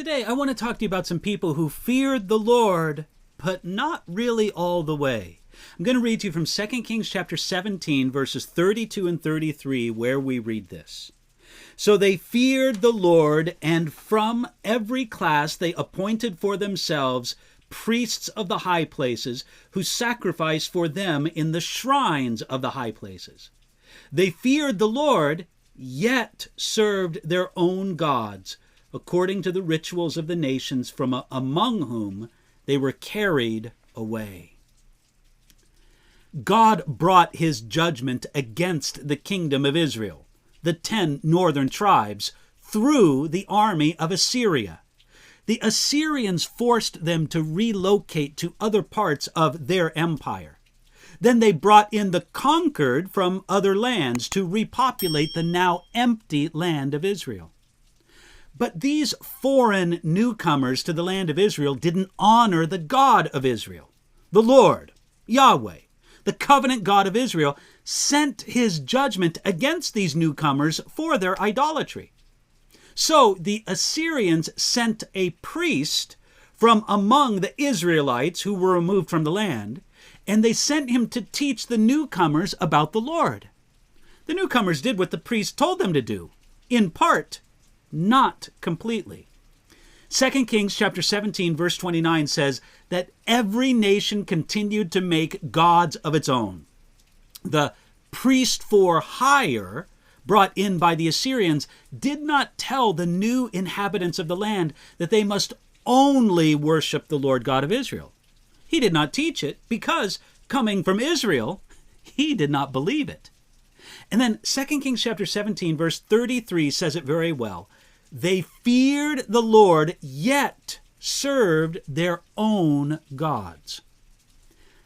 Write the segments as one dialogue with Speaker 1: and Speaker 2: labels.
Speaker 1: Today, I want to talk to you about some people who feared the Lord, but not really all the way. I'm going to read to you from 2 Kings chapter 17, verses 32 and 33, where we read this. So they feared the Lord, and from every class they appointed for themselves priests of the high places, who sacrificed for them in the shrines of the high places. They feared the Lord, yet served their own gods, according to the rituals of the nations from among whom they were carried away. God brought his judgment against the kingdom of Israel, the 10 northern tribes, through the army of Assyria. The Assyrians forced them to relocate to other parts of their empire. Then they brought in the conquered from other lands to repopulate the now empty land of Israel. But these foreign newcomers to the land of Israel didn't honor the God of Israel. The Lord, Yahweh, the covenant God of Israel, sent his judgment against these newcomers for their idolatry. So the Assyrians sent a priest from among the Israelites who were removed from the land, and they sent him to teach the newcomers about the Lord. The newcomers did what the priest told them to do, in part, not completely. 2 Kings chapter 17 verse 29 says that every nation continued to make gods of its own. The priest for hire brought in by the Assyrians did not tell the new inhabitants of the land that they must only worship the Lord God of Israel. He did not teach it because, coming from Israel, he did not believe it. And then 2 Kings chapter 17 verse 33 says it very well. They feared the Lord, yet served their own gods.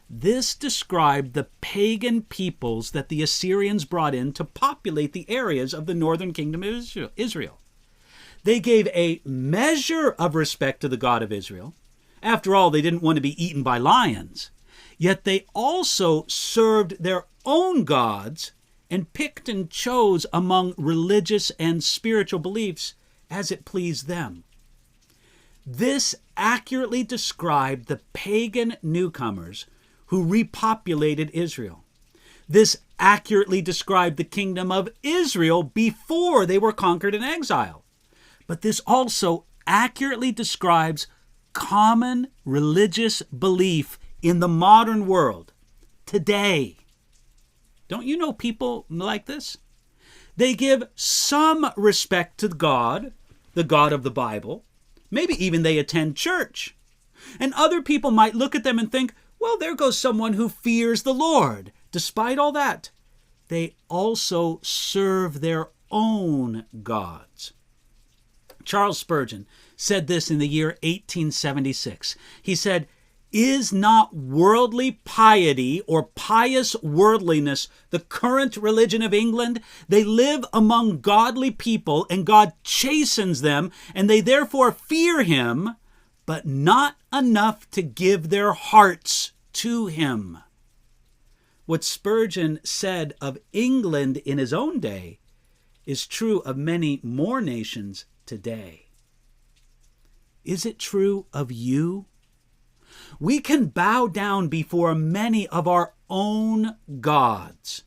Speaker 1: This described the pagan peoples that the Assyrians brought in to populate the areas of the northern kingdom of Israel. They gave a measure of respect to the God of Israel. After all, they didn't want to be eaten by lions. Yet they also served their own gods and picked and chose among religious and spiritual beliefs as it pleased them. This accurately described the pagan newcomers who repopulated Israel. This accurately described the kingdom of Israel before they were conquered in exile. But this also accurately describes common religious belief in the modern world today. Don't you know people like this? They give some respect to God, the God of the Bible. Maybe even they attend church. And other people might look at them and think, well, there goes someone who fears the Lord. Despite all that, they also serve their own gods. Charles Spurgeon said this in the year 1876. He said, "Is not worldly piety or pious worldliness the current religion of England? They live among godly people, and God chastens them, and they therefore fear him, but not enough to give their hearts to him." What Spurgeon said of England in his own day is true of many more nations today. Is it true of you? We can bow down before many of our own gods.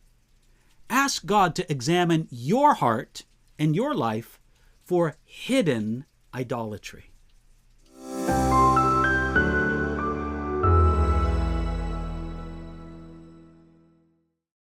Speaker 1: Ask God to examine your heart and your life for hidden idolatry.